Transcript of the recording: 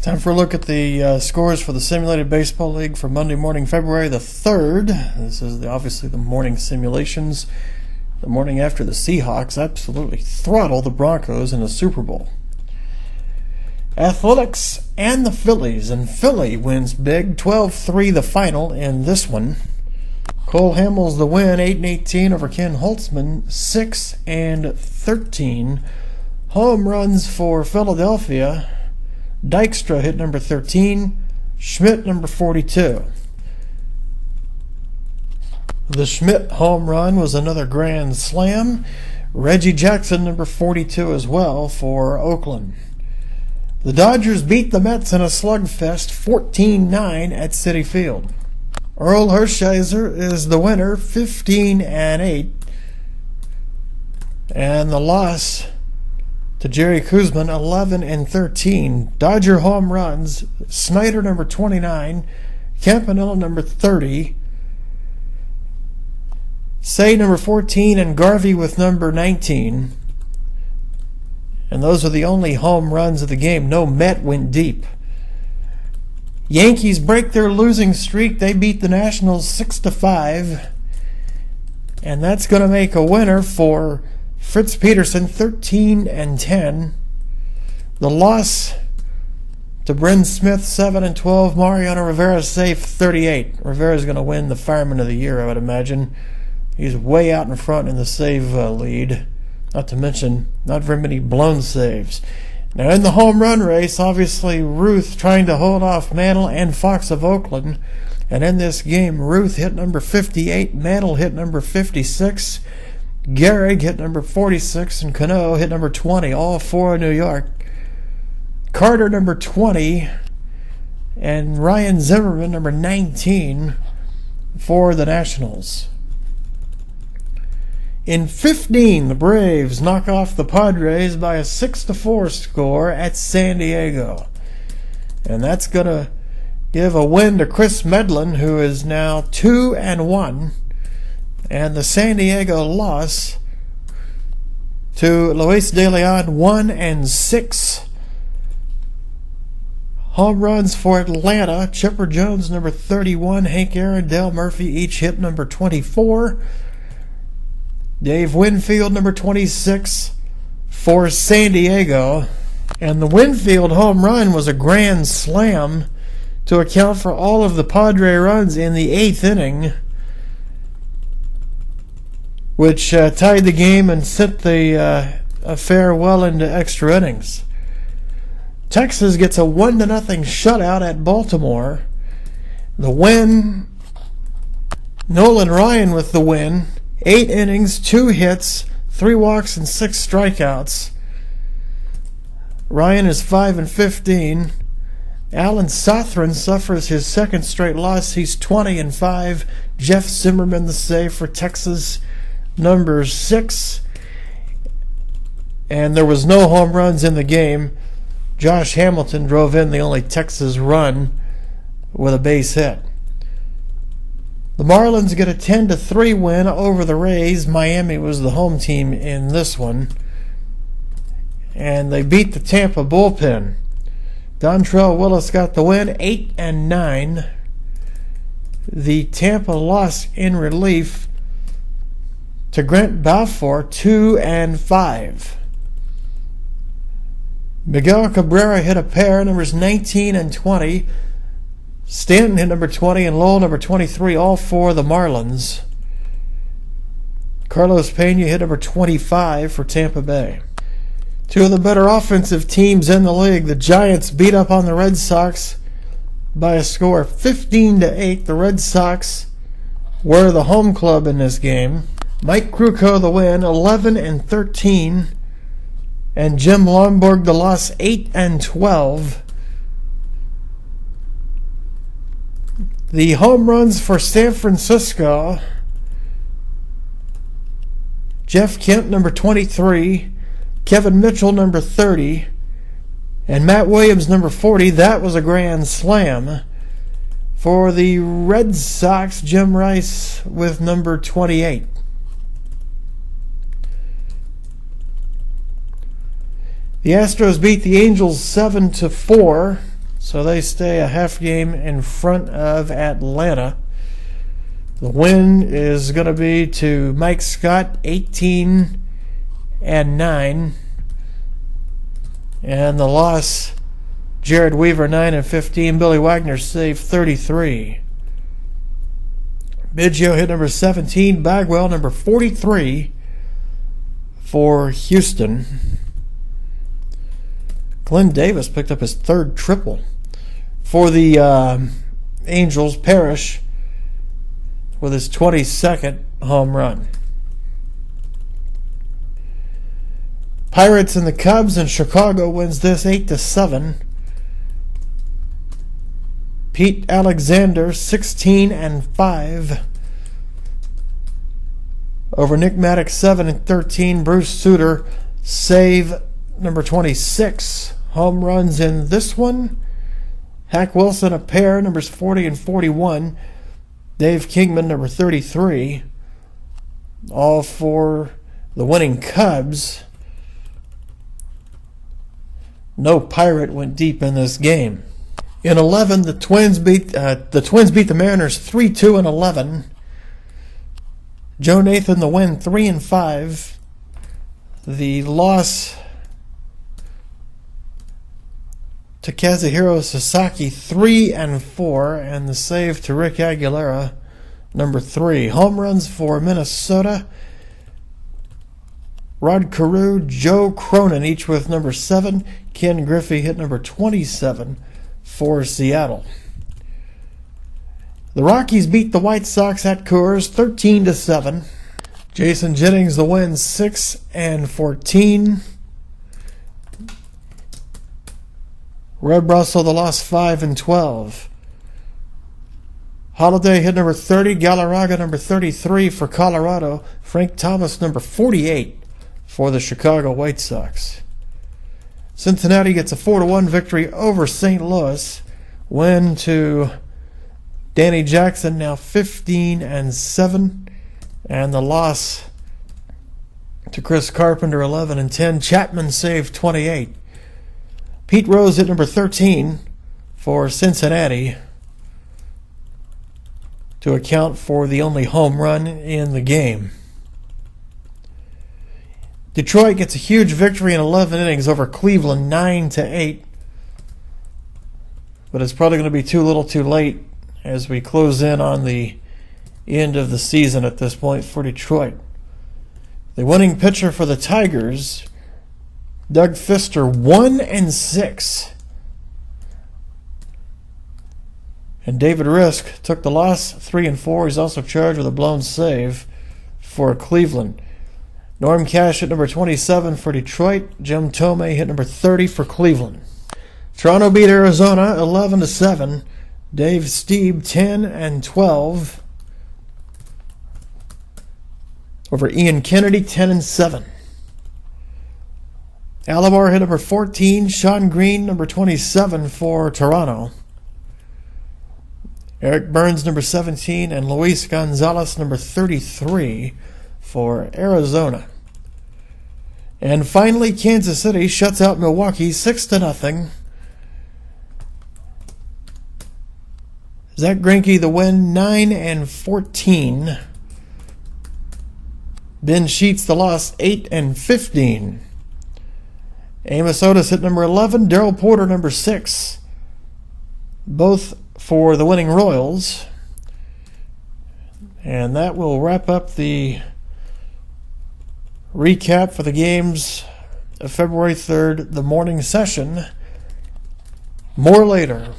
Time for a look at the scores for the Simulated Baseball League for Monday morning, February the 3rd. This is obviously the morning simulations. The morning after the Seahawks absolutely throttle the Broncos in the Super Bowl. Athletics and the Phillies, and Philly wins big, 12-3 the final in this one. Cole Hamels the win, 8-18 over Ken Holtzman, 6-13. Home runs for Philadelphia. Dykstra hit number 13, Schmidt number 42. The Schmidt home run was another grand slam. Reggie Jackson number 42 as well for Oakland. The Dodgers beat the Mets in a slugfest 14-9 at Citi Field. Earl Hershiser is the winner, 15-8. And the loss to Jerry Koosman, 11-13. Dodger home runs, Snyder number 29, Campanella number 30, Say number 14, and Garvey with number 19. And those are the only home runs of the game. No Met went deep. Yankees break their losing streak. They beat the Nationals 6-5. And that's going to make a winner for Fritz Peterson, 13-10. The loss to Bryn Smith, 7-12. Mariano Rivera safe, 38. Rivera's going to win the Fireman of the Year, I would imagine. He's way out in front in the save lead. Not to mention, not very many blown saves. Now in the home run race, obviously Ruth trying to hold off Mantle and Fox of Oakland. And in this game, Ruth hit number 58, Mantle hit number 56, Gehrig hit number 46, and Cano hit number 20, all for New York. Carter number 20, and Ryan Zimmerman number 19 for the Nationals. In 15, the Braves knock off the Padres by a 6-4 score at San Diego. And that's going to give a win to Chris Medlin, who is now 2-1. And the San Diego loss to Luis De Leon, 1-6. Home runs for Atlanta, Chipper Jones number 31, Hank Aaron, Dale Murphy each hit number 24. Dave Winfield number 26 for San Diego. And the Winfield home run was a grand slam to account for all of the Padre runs in the 8th inning, which tied the game and sent the affair well into extra innings. Texas gets a 1-0 shutout at Baltimore. The win, Nolan Ryan with the win, 8 innings, 2 hits, 3 walks, and 6 strikeouts. Ryan is 5-15. Alan Sothran suffers his second straight loss. He's 20-5. Jeff Zimmerman the save for Texas, number 6. And there was no home runs in the game. Josh Hamilton drove in the only Texas run with a base hit. The Marlins get a 10-3 win over the Rays. Miami was the home team in this one. And they beat the Tampa bullpen. Dontrell Willis got the win, 8-9. The Tampa lost in relief to Grant Balfour, 2-5. Miguel Cabrera hit a pair, numbers 19 and 20. Stanton hit number 20 and Lowell number 23, all for the Marlins. Carlos Pena hit number 25 for Tampa Bay. Two of the better offensive teams in the league. The Giants beat up on the Red Sox by a score of 15-8. The Red Sox were the home club in this game. Mike Krukow the win, 11-13. And Jim Lomborg the loss, 8-12. The home runs for San Francisco: Jeff Kent, number 23, Kevin Mitchell, number 30, and Matt Williams, number 40. That was a grand slam. For the Red Sox, Jim Rice with number 28. The Astros beat the Angels 7-4. So they stay a half game in front of Atlanta. The win is going to be to Mike Scott, 18-9. And the loss, Jared Weaver, 9-15. Billy Wagner saved 33. Biggio hit number 17. Bagwell, number 43 for Houston. Glenn Davis picked up his third triple. For the Angels, Parrish with his 22nd home run. Pirates and the Cubs, and Chicago wins this 8-7. Pete Alexander, 16-5. Over Nick Maddox, 7-13. Bruce Sutter, save number 26. Home runs in this one. Hack Wilson, a pair, numbers 40 and 41. Dave Kingman, number 33. All for the winning Cubs. No Pirate went deep in this game. In 11, the Twins beat the Mariners 3-2 in 11. Joe Nathan the win, 3-5. The loss to Kazuhiro Sasaki, 3-4, and the save to Rick Aguilera, number 3. Home runs for Minnesota, Rod Carew, Joe Cronin, each with number 7. Ken Griffey hit number 27 for Seattle. The Rockies beat the White Sox at Coors 13-7. Jason Jennings the win, 6-14. Red Russell the loss, 5-12. Holiday hit number 30. Galarraga number 33 for Colorado. Frank Thomas number 48 for the Chicago White Sox. Cincinnati gets a 4-1 victory over St. Louis. Win to Danny Jackson, now 15-7. And the loss to Chris Carpenter, 11-10. Chapman saved 28. Pete Rose hit number 13 for Cincinnati to account for the only home run in the game. Detroit gets a huge victory in 11 innings over Cleveland, 9-8. But it's probably going to be too little too late as we close in on the end of the season at this point for Detroit. The winning pitcher for the Tigers, Doug Fister, 1-6. And David Risk took the loss, 3-4. He's also charged with a blown save for Cleveland. Norm Cash hit number 27 for Detroit. Jim Tomei hit number 30 for Cleveland. Toronto beat Arizona 11-7. Dave Stieb 10-12 over Ian Kennedy, 10-7. Alomar hit number 14. Sean Green number 27 for Toronto. Eric Burns number 17 and Luis Gonzalez number 33 for Arizona. And finally, Kansas City shuts out Milwaukee 6-0. Zach Greinke the win, 9-14. Ben Sheets the loss, 8-15. Amos Otis hit number 11. Darrell Porter number 6. Both for the winning Royals. And that will wrap up the recap for the games of February 3rd, the morning session. More later.